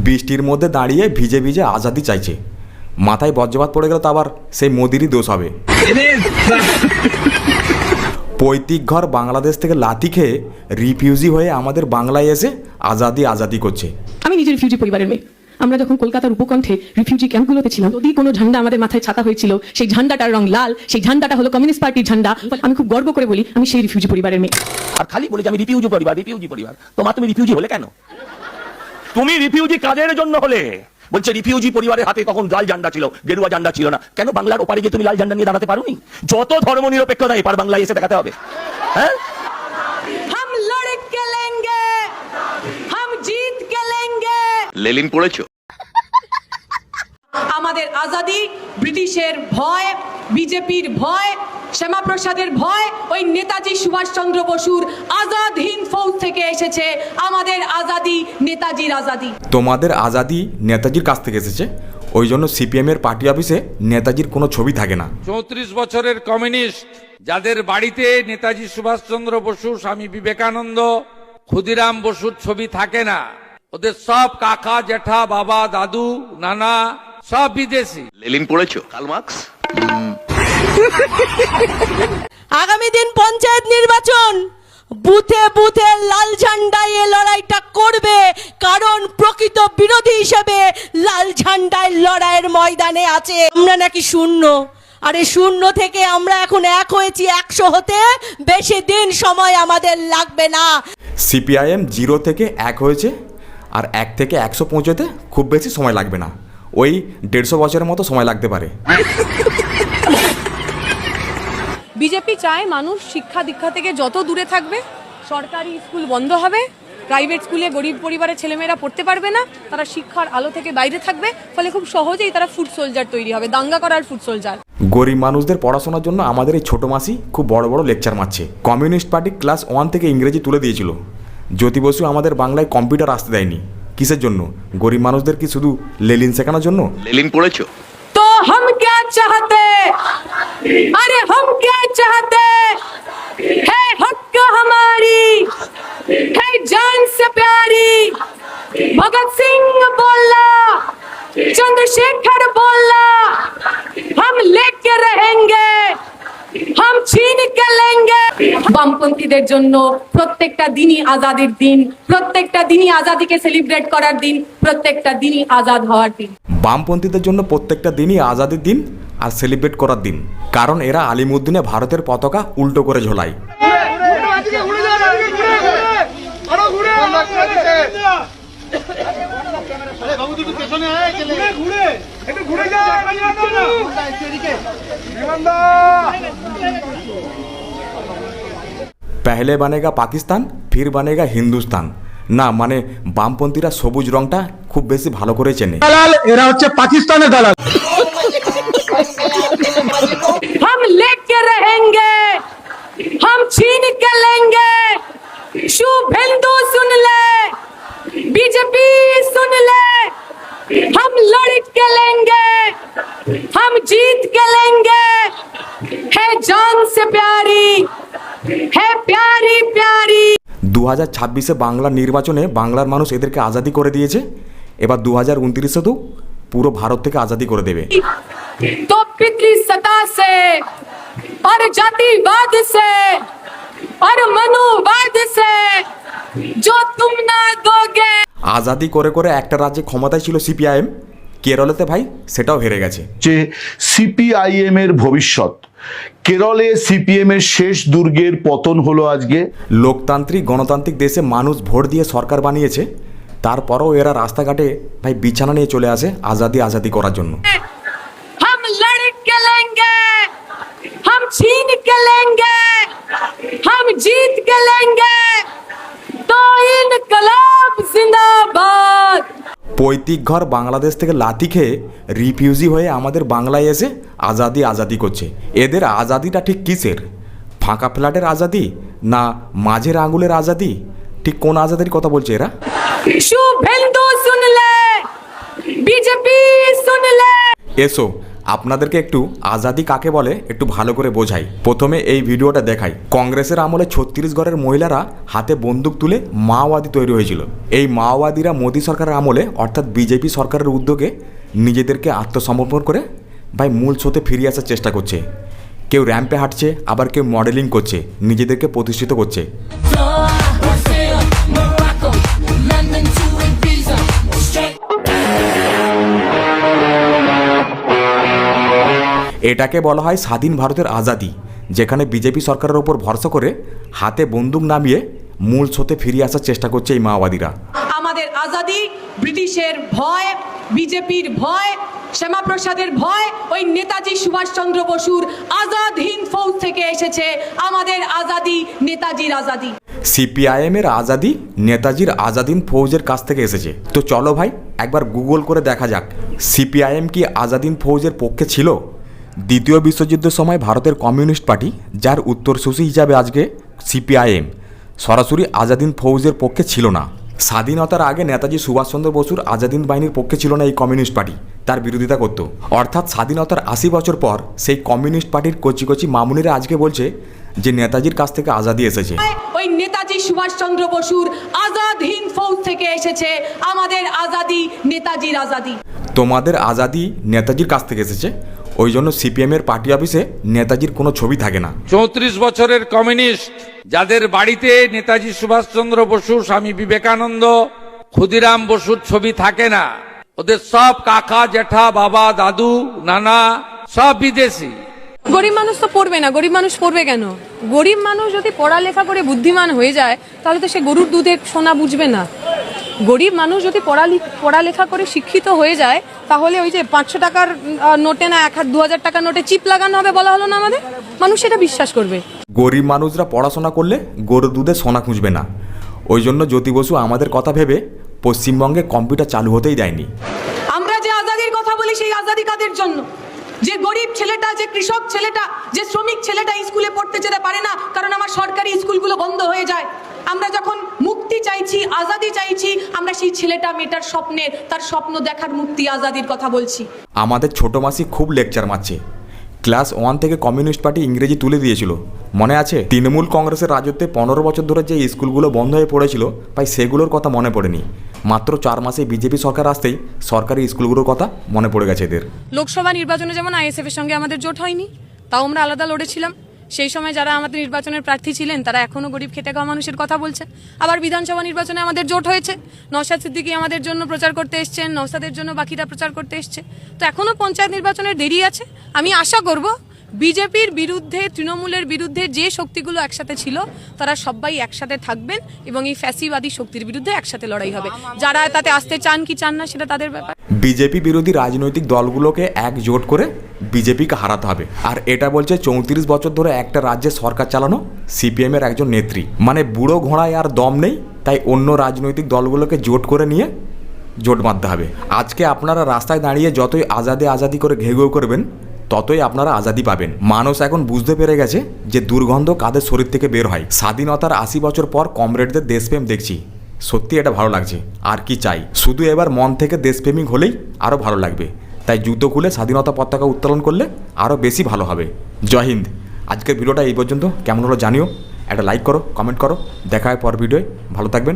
বৃষ্টির মধ্যে দাঁড়িয়ে ভিজে ভিজে আজাদি চাইছে। মাথায় বজ্রপাত পড়ে গেল তো আবার সেই মোদিরই দোষ হবে। পৈতৃক ঘর বাংলাদেশ থেকে লাথি খেয়ে রিফিউজি হয়ে আমাদের বাংলায় এসে আজাদি আজাদি করছে। আমি নিজে রিফিউজি পরিবারের মেয়ে। আমরা যখন কলকাতার উপকণ্ঠে রিফিউজি ক্যাম্পগুলোতে ছিলাম, যদি কোনো ঝান্ডা আমাদের মাথায় ছাতা হয়েছিল, সেই ঝান্ডাটার রং লাল, সেই ঝান্ডাটা হলো কমিউনিস্ট পার্টির ঝান্ডা। আমি খুব গর্ব করে বলি আমি সেই রিফিউজি পরিবারের মেয়ে। আর খালি বলে যে আমি রিফিউজি পরিবার। তোমার তুমি রিফিউজি হলে কেন? তুমি রিফিউজি কাদের জন্য হলে? বলছে রিফিউজি পরিবারের হাতে তখন লাল ঝান্ডা ছিল, গেরুয়া ঝান্ডা ছিল না। কেন বাংলার ওপারে গিয়ে তুমি লাল ঝান্ডা নিয়ে দাঁড়াতে পারোনি? যত ধর্মনিরপেক্ষতা এপার বাংলায় এসে দেখাতে হবে। হ্যাঁ, हम लड़ के लेंगे, हम जीत के लेंगे। লেলিন পড়েছো? আমাদের আজাদি ব্রিটিশের ভয়, বিজেপির ভয়, শ্যামাপ্রসাদের ভয়, ওই নেতাজি সুভাষচন্দ্র বসুর আজাদ হিন্দ ফৌজ থেকে এসেছে। আমাদের আজাদি নেতাজির আজাদি। তোমাদের আজাদি নেতাজির কাছ থেকে এসেছে, ওই জন্য সিপিএমের পার্টি অফিসে নেতাজির কোনো ছবি থাকে না। 34 বছরের কমিউনিস্ট যাদের বাড়িতে নেতাজি সুভাষচন্দ্র বসু, স্বামী বিবেকানন্দ, ক্ষুদিরাম বসুর ছবি থাকে না, ওদের সব কাকা, জেঠা, বাবা, দাদু, নানা সব বিদেশি। লেলিন পড়েছো? Karl Marx? আগামী দিন পঞ্চায়েত নির্বাচন, বুথে বুথে লাল ঝান্ডায় এ লড়াইটা করবে, কারণ প্রকৃত বিরোধী হিসেবে লাল ঝান্ডায় লড়াইয়ের ময়দানে আছে। আমরা নাকি শূন্য, আরে শূন্য থেকে আমরা এখন এক হয়েছি, 100 হতে বেশি দিন সময় আমাদের লাগবে না। সিপিআইএম 0 থেকে 1 হয়েছে, আর 1 থেকে 100 পৌঁছতে খুব বেশি সময় লাগবে না, ওই 150 বছরের মতো সময় লাগতে পারে। বিজেপি চায় মানুষ শিক্ষা দীক্ষা থেকে যত দূরে থাকবে, সরকারি স্কুল বন্ধ হবে, প্রাইভেট স্কুলে গরিব পরিবারের ছেলেমেয়েরা পড়তে পারবে না, তারা শিক্ষার আলো থেকে বাইরে থাকবে, ফলে খুব সহজেই তারা ফুড সোলজার তৈরি হবে, দাঙ্গা করার ফুড সোলজার। গরিব মানুষদের পড়াশোনার জন্য আমাদের এই ছোটো মাসি খুব বড় বড় লেকচার মারছে। কমিউনিস্ট পার্টি ক্লাস 1 থেকে ইংরেজি তুলে দিয়েছিল। জ্যোতি বসু আমাদের বাংলায় কম্পিউটার আসতে দেয়নি। কিসের জন্য? গরিব মানুষদের কি শুধু লেলিন শেখানোর জন্য? লেলিন পড়েছো? तो हम क्या चाहते, अरे हम क्या चाहते है, हक हमारी है जान से प्यारी। भगत सिंह बोला, चंद्रशेखर बोला, हम लेके रहेंगे, हम छीन के लेंगे। বামপন্থীদের জন্য প্রত্যেকটা দিনই আজাদের দিন, প্রত্যেকটা দিনই আজাদিকে সেলিব্রেট করার দিন, প্রত্যেকটা দিনই আজাদ হওয়ার দিন। বামপন্থীদের জন্য প্রত্যেকটা দিনই আজাদির দিন আর সেলিব্রেট করার দিন, কারণ এরা আলিমুদ্দিনে ভারতের পতাকা উল্টো করে ঝোলায়। पहले बनेगा पाकिस्तान फिर बनेगा हिंदुस्तान না, মানে বামপন্থীরা সবুজ রংটা খুব বেশি ভালো করে চেনে। এরা হচ্ছে পাকিস্তানের দালাল। हम लेके रहेंगे, हम छीन के लेंगे। शुभेंदु सुन ले, बीजेपी सुन ले, हम लड़ के लेंगे, हम जीत के लेंगे। है जान से प्यारी, है प्यारी प्यारी। 2026-এ বাংলা নির্বাচনে বাংলার মানুষ এদেরকে আজাদি করে দিয়েছে। এবার 2029-এ তো পুরো ভারত থেকে আজাদি করে দেবে। तो पितृ सत्ता से और जातिवाद से और मनुवाद से जो तुम ना दोगे। আজাদি করে করে একটা রাজ্যে ক্ষমতায় ছিল সিপিআইএম, কেরলেতে ভাই সেটাও হেরে গেছে। যে সিপিআইএম এর ভবিষ্যৎ, কেরলে সিপিএম এর শেষ দুর্গের পতন হলো আজকে। লোকতান্ত্রিক গণতান্ত্রিক দেশে মানুষ ভোট দিয়ে সরকার বানিয়েছে, তারপরও এরা রাস্তাঘাটে ভাই বিছানা নিয়ে চলে আসে আজাদি আজাদি করার জন্য। हम लड़ के लेंगे, हम छीन के लेंगे, हम जीत के लेंगे। तो इनकलाब जिंदाबाद। পৈতৃক ঘর বাংলাদেশ থেকে লাথি খেয়ে রিফিউজি হয়ে আমাদের বাংলায় এসে আজাদি আজাদি করছে। এদের আজাদিটা ঠিক কিসের? ফাঁকা ফ্ল্যাটের আজাদি না মাঝের আঙুলের আজাদি? ঠিক কোন আজাদির কথা বলছে এরা? शुभेंदु सुन ले, बीजेपी सुन ले। এসো আপনাদেরকে একটু আজাদি কাকে বলে একটু ভালো করে বোঝাই। প্রথমে এই ভিডিওটা দেখাই। কংগ্রেসের আমলে ছত্তিশগড়ের মহিলারা হাতে বন্দুক তুলে মাওবাদী তৈরি হয়েছিল। এই মাওবাদীরা মোদী সরকারের আমলে অর্থাৎ বিজেপি সরকারের উদ্যোগে নিজেদেরকে আত্মসমর্পণ করে ভাই মূল স্রোতে ফিরিয়ে আসার চেষ্টা করছে। কেউ র্যাম্পে হাঁটছে, আবার কেউ মডেলিং করছে, নিজেদেরকে প্রতিষ্ঠিত করছে। এটাকে বলা হয় স্বাধীন ভারতের আজাদি, যেখানে বিজেপি সরকারের ওপর ভরসা করে হাতে বন্দুক নামিয়ে মূল স্রোতে ফিরিয়ে আসার চেষ্টা করছে এই মাওবাদীরা। আমাদের আজাদি ব্রিটিশের ভয়, বিজেপির ভয়, শ্যামাপ্রসাদের ভয়, ওই নেতাজি সুভাষচন্দ্র বসুর আজাদ হিন্দ ফৌজ থেকে এসেছে। আমাদের আজাদি নেতাজির আজাদি। সিপিআইএমের আজাদি নেতাজির আজাদিন ফৌজের কাছ থেকে এসেছে। তো চলো ভাই একবার গুগল করে দেখা যাক সিপিআইএম কি আজাদিন ফৌজের পক্ষে ছিল। দ্বিতীয় বিশ্বযুদ্ধের সময় ভারতের কমিউনিস্ট পার্টি, যার উত্তরসূরি হিসাবে আজকে সিপিআইএম, সরাসরি আজাদিন ফৌজের পক্ষে ছিল না। স্বাধীনতার আগে নেতাজি সুভাষচন্দ্র বসুর আজাদিন বাহিনীর পক্ষে ছিল না এই কমিউনিস্ট পার্টি, তার বিরোধিতা করত। অর্থাৎ স্বাধীনতার 80 বছর পর সেই কমিউনিস্ট পার্টির কচি কচি মামুনিরা আজকে বলছে যে নেতাজির কাছ থেকে আজাদি এসেছে। ওই নেতাজি সুভাষচন্দ্র বসুর আজাদ হিন্দ ফৌজ থেকে এসেছে। আমাদের আজাদি নেতাজির আজাদি। তোমাদের আজাদি নেতাজির কাছ থেকে এসেছে, ওই জন্য সিপিএমের পার্টি অফিসে নেতাজির কোনো ছবি থাকে না। 34 বছরের কমিউনিস্ট যাদের বাড়িতে নেতাজি সুভাষচন্দ্র বসু, স্বামী বিবেকানন্দ, ক্ষুদিরাম বসুর ছবি থাকে না, ওদের সব কাকা, জ্যাঠা, বাবা, দাদু, নানা সব বিদেশি। গরিব মানুষ তো পড়বে না। গরিব মানুষ পড়বে কেন? গরিব মানুষ যদি পড়ালেখা করে বুদ্ধিমান হয়ে যায় তাহলে তো সে গরুর দুধের সোনা বুঝবে না। গরিব মানুষ যদি পড়ালেখা করে শিক্ষিত হয়ে যায় তাহলে ওই যে 500 টাকার নোটে না 1000 টাকার নোটে চিপ লাগানো হবে বলা হলো না আমাদের, মানুষ সেটা বিশ্বাস করবে। গরিব মানুষরা পড়াশোনা করলে গরুর দুধে সোনা খুঁজবে না। ওই জন্য জ্যোতি বসু আমাদের কথা ভেবে পশ্চিমবঙ্গে কম্পিউটার চালু হতেই দেয়নি। আমরা যে আজাদির কথা বলি সেই আজাদি কাদের জন্য? যে গরিব ছেলেটা, যে কৃষক ছেলেটা, যে শ্রমিক ছেলেটা স্কুলে পড়তে যেতে পারে না কারণ আমার সরকারি স্কুলগুলো বন্ধ হয়ে যায়। আমরা যখন মুক্তি চাইছি, আজাদি চাইছি, আমরা সেই ছেলেটা মেয়েটার স্বপ্নের, তার স্বপ্ন দেখার মুক্তি আজাদির কথা বলছি। আমাদের ছোট মাসি খুব লেকচার মারছে। ক্লাস 1 থেকে কমিউনিস্ট পার্টি ইংরেজি তুলে দিয়েছিল, মনে আছে? তৃণমূল কংগ্রেসের রাজত্বে 15 বছর ধরে যে স্কুলগুলো বন্ধ হয়ে পড়েছিল, তাই সেগুলোর কথা মনে পড়েনি। মাত্র 4 মাসে বিজেপি সরকার আসতেই সরকারি স্কুলগুলোর কথা মনে পড়ে গেছে এদের। লোকসভা নির্বাচনে যেমন আইএসএফ এর সঙ্গে আমাদের জোট হয়নি, তাও আমরা আলাদা লড়েছিলাম। সেই সময় যারা আমাদের নির্বাচনের প্রার্থী ছিলেন তারা এখনো গরিব খেটে খাওয়া মানুষের কথা বলছেন। আবার বিধানসভা নির্বাচনে আমাদের জোট হয়েছে, নওশাদ সিদ্দিকী আমাদের জন্য প্রচার করতে এসছেন, নওশাদের জন্য বাকিরা প্রচার করতে এসছে। তো এখনো পঞ্চায়েত নির্বাচনের দেরি আছে। আমি আশা করব বিজেপির বিরুদ্ধে, তৃণমূলের বিরুদ্ধে যে শক্তিগুলো একসাথে ছিল তারা সবাই একসাথে থাকবেন এবং এই ফ্যাসিবাদী শক্তির বিরুদ্ধে একসাথে লড়াই হবে। যারা তাতে আসতে চান কি চান না সেটা তাদের ব্যাপার। বিজেপি বিরোধী রাজনৈতিক দলগুলোকে একজোট করে বিজেপিকে হারাতে হবে। আর এটা বলছে 34 বছর ধরে একটা রাজ্যে সরকার চালানো সিপিএমের একজন নেত্রী। মানে বুড়ো ঘোড়ায় আর দম নেই, তাই অন্য রাজনৈতিক দলগুলোকে জোট করে নিয়ে জোট বাঁধতে হবে। আজকে আপনারা রাস্তায় দাঁড়িয়ে যতই আজাদি আজাদি করে ঘেউ ঘেউ করবেন ততই আপনারা আজাদি পাবেন। মানুষ এখন বুঝতে পেরে গেছে যে দুর্গন্ধ কাদের শরীর থেকে বের হয়। স্বাধীনতার 80 বছর পর কমরেডদের দেশপ্রেম দেখছি, সত্যি এটা ভালো লাগছে। আর কি চাই? শুধু এবার মন থেকে দেশপ্রেমিক হলেই আরও ভালো লাগবে। তাই জুতো খুলে স্বাধীনতা পতাকা উত্তোলন করলে আরও বেশি ভালো হবে। জয় হিন্দ। আজকের ভিডিওটা এই পর্যন্ত। কেমন হলো জানিও, একটা লাইক করো, কমেন্ট করো। দেখা হয় পর ভিডিওয়। ভালো থাকবেন।